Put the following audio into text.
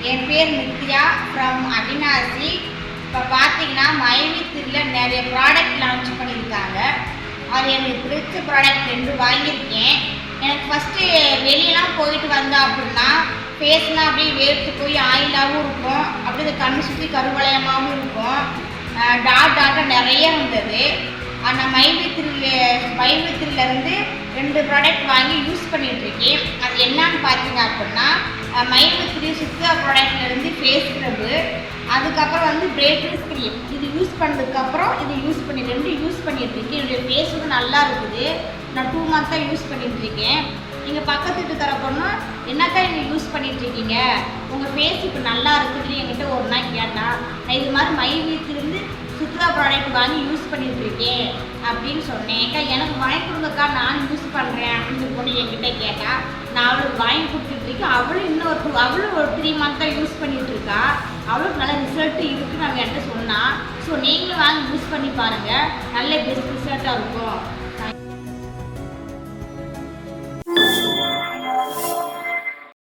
என் பேர் நித்யா ஃப்ரம் அவினாசி. இப்போ பார்த்தீங்கன்னா மைவித்தில் நிறைய ப்ராடக்ட் லான்ச் பண்ணியிருக்காங்க. அது எனக்கு பிடிச்ச ப்ராடக்ட் 2 வாங்கியிருக்கேன். எனக்கு ஃபஸ்ட்டு வெளியெல்லாம் போயிட்டு வந்தோம் அப்படின்னா ஃபேஸ்லாம் அப்படியே வேர்த்து போய் ஆயிலாகவும் இருக்கும், அப்படியே இந்த கண்ணு சுற்றி கருவளையமாகவும் இருக்கும், டாட்டாக நிறைய இருந்தது. நான் மைவித்திலேருந்து 2 ப்ராடக்ட் வாங்கி யூஸ் பண்ணிகிட்ருக்கேன். அது என்னான்னு பார்த்தீங்க அப்படின்னா மைவித்ரி சித்தா ப்ராடக்ட்லேருந்து ஃபேஸ் ஸ்க்ரப்பு, அதுக்கப்புறம் வந்து பிரைட்னஸ் க்ரீம். இது யூஸ் பண்ணதுக்கப்புறம் இது யூஸ் பண்ணிகிட்ருக்கேன். என்னுடைய ஃபேஸ் வந்து நல்லா இருக்குது. நான் 2 மந்த்தாக யூஸ் பண்ணிகிட்ருக்கேன். நீங்கள் பக்கத்து வீட்டுக்கார பொண்ணு என்னக்கா நீங்கள் யூஸ் பண்ணிகிட்ருக்கீங்க, உங்கள் ஃபேஸ் இப்போ நல்லா இருக்குதுன்னு என்கிட்ட ஒரு நாள் கேட்டால், நான் இது மாதிரி மைவித்லேருந்து சித்ரா ப்ராடக்ட் வாங்கி யூஸ் பண்ணிகிட்ருக்கேன் அப்படின்னு சொன்னேன். அக்கா எனக்கு வாங்கி கொடுங்கக்கா, நான் யூஸ் பண்ணுறேன் அப்படின்னு பொண்ணு என்கிட்ட கேட்டால், நான் அவளுக்கு வாங்கி கொடுத்துட்ருக்கேன். அவளும் ஒரு 3 மந்த்தாக யூஸ் பண்ணிகிட்ருக்கா. அவளுக்கு நல்ல ரிசல்ட்டு இருக்குன்னு அவன் என்கிட்ட சொன்னான். ஸோ நீங்களும் வாங்கி யூஸ் பண்ணி பாருங்கள், நல்ல பெஸ்ட் ரிசல்ட்டாக இருக்கும்.